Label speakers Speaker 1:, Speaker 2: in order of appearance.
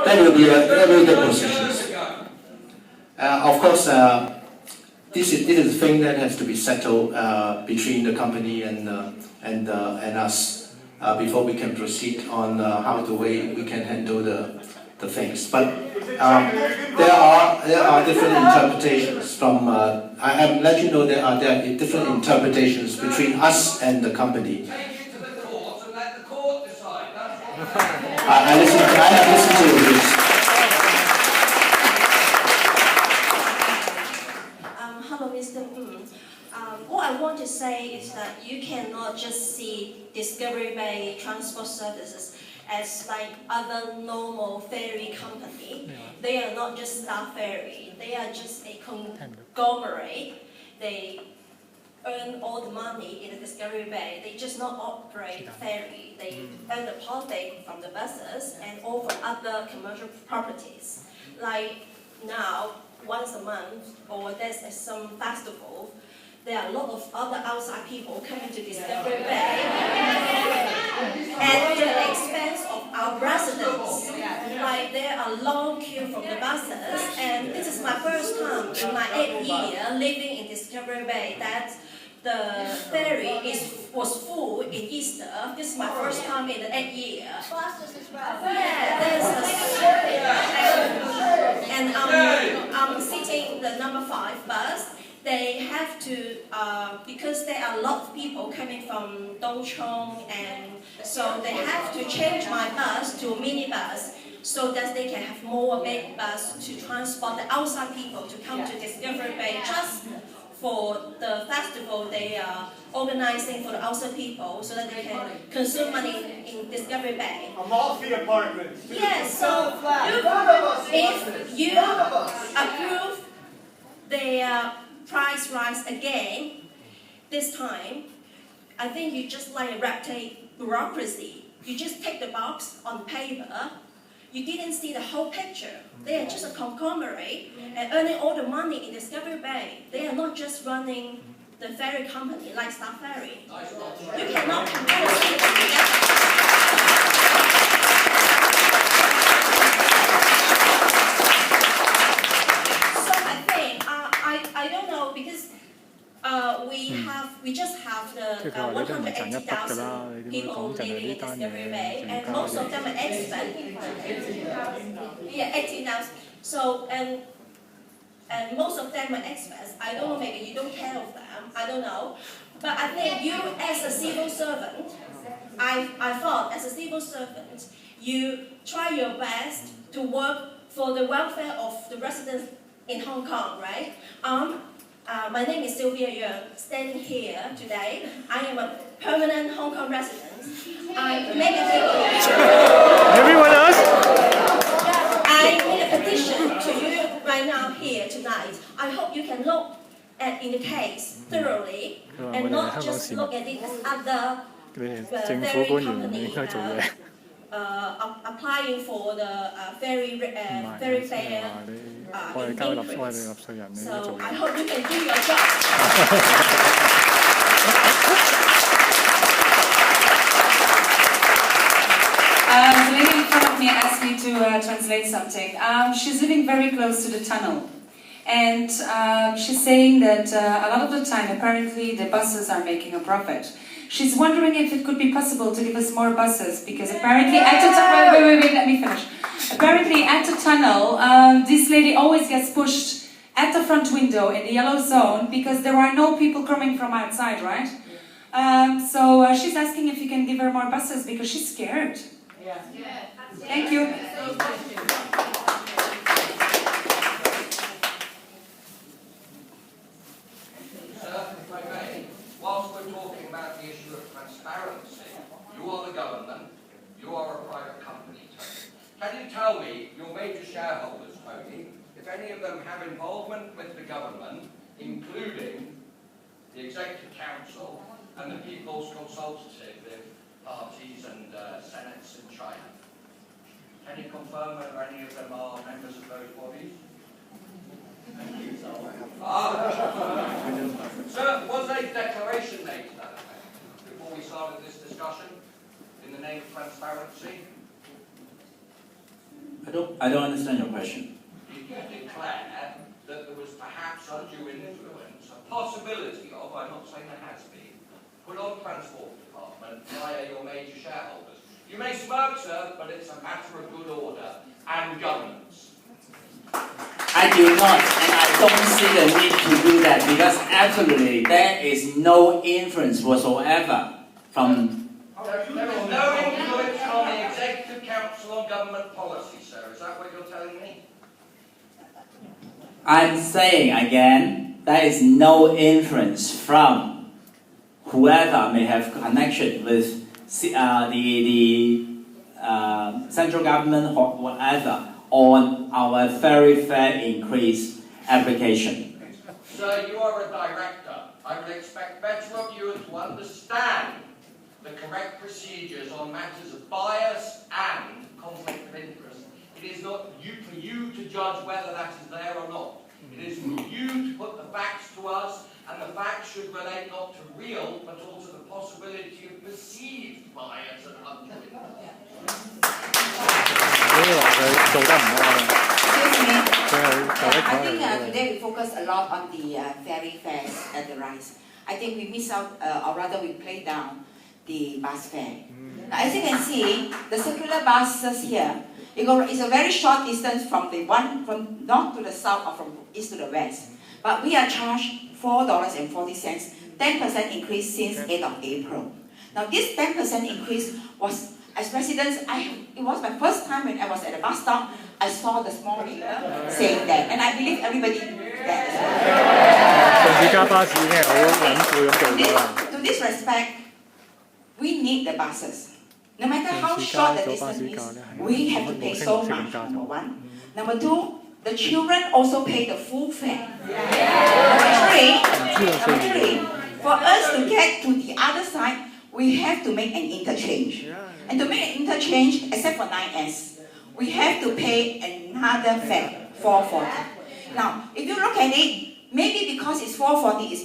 Speaker 1: That will be a very good position. Of course, this is a thing that has to be settled between the company and us before we can proceed on how the way we can handle the things. But there are different interpretations from. I have let you know there are different interpretations between us and the company. I have listened to this.
Speaker 2: Hello, Mr. What I want to say is that you cannot just see Discovery Bay Transport Services as like other normal ferry company. They are not just Star Ferry. They are just a conglomerate. They earn all the money in the Discovery Bay. They just not operate ferry. They earn the profit from the buses and all from other commercial properties. Like now, once a month, or there's some festival, there are a lot of other outside people coming to Discovery Bay at the expense of our residents. Like there are long queue from the buses, and this is my first time in my 8th year living in Discovery Bay that the ferry was full in Easter. This is my first time in the 8th year.
Speaker 3: Buses as well.
Speaker 2: Yeah, and I'm sitting the number 5 bus. They have to, because there are a lot of people coming from Dongchong, and so they have to change my bus to a minibus so that they can have more big bus to transport the outside people to come to Discovery Bay just for the festival they are organizing for the outside people so that they can consume money in Discovery Bay.
Speaker 4: A mafia apartment.
Speaker 2: Yes, so if you approve their price rise again, this time, I think you just like a red tape bureaucracy. You just take the box on paper. You didn't see the whole picture. They are just a conglomerate and earning all the money in Discovery Bay. They are not just running the ferry company like Star Ferry. You cannot compare the two together. I don't know because we just have the 180,000 people living in Discovery Bay, and most of them are expats. Yeah, 18,000. So and most of them are expats. I don't know, maybe you don't care of them. I don't know, but I think you as a civil servant, I thought as a civil servant, you try your best to work for the welfare of the residents in Hong Kong, right? My name is Sylvia Young, standing here today. I am a permanent Hong Kong resident. I made a petition to you right now here tonight. I hope you can look at in the case thoroughly and not just look at it as other ferry company applying for the ferry fare increase. So I hope you can do your job.
Speaker 5: The lady in front of me asked me to translate something. She's living very close to the tunnel. And she's saying that a lot of the time, apparently, the buses are making a profit. She's wondering if it could be possible to give us more buses, because apparently at the wait, let me finish. Apparently at the tunnel, this lady always gets pushed at the front window in the yellow zone because there are no people coming from outside, right? So she's asking if you can give her more buses because she's scared.
Speaker 3: Yeah.
Speaker 5: Thank you.
Speaker 6: Whilst we're talking about the issue of transparency, you are the government, you are a private company, Tony. Can you tell me, your major shareholders, Tony, if any of them have involvement with the government, including the Executive Council and the People's Consultative Parties and Senates in China? Can you confirm whether any of them are members of those bodies? Sir, was a declaration made to that effect before we started this discussion in the name of transparency?
Speaker 1: I
Speaker 3: don't understand your question.
Speaker 6: Did you declare that there was perhaps undue influence, a possibility of, I'm not saying there has been, put on Transport Department via your major shareholders? You may smirk, sir, but it's a matter of good order and governance.
Speaker 3: I do not, and I don't see the need to do that because absolutely there is no influence whatsoever from.
Speaker 6: There is no influence on the Executive Council on government policy, sir. Is that what you're telling me?
Speaker 3: I'm saying again, there is no influence from whoever may have connection with the central government or whatever on our very fair increase application.
Speaker 6: Sir, you are a director. I would expect better of you to understand the correct procedures on matters of bias and conflict of interest. It is not for you to judge whether that is there or not. It is for you to put the facts to us, and the facts should relate not to real, but also the possibility of perceived bias and undue
Speaker 4: I think today we focus a lot on the ferry fares and the rise. I think we miss out, or rather we play down the bus fare. Now, as you can see, the circular buses here, it's a very short distance from north to the south or from east to the west. But we are charged $4.40, 10% increase since 8th of April. Now this 10% increase was, as residents, it was my first time when I was at the bus stop, I saw the small leader saying that. And I believe everybody that as well. To this respect, we need the buses. No matter how short the distance is, we have to pay so much, number one. Number two, the children also pay the full fare. Number three, for us to get to the other side, we have to make an interchange. And to make an interchange, except for 9S, we have to pay another fare, $4.40. Now, if you look at it, maybe because it's $4.40, it's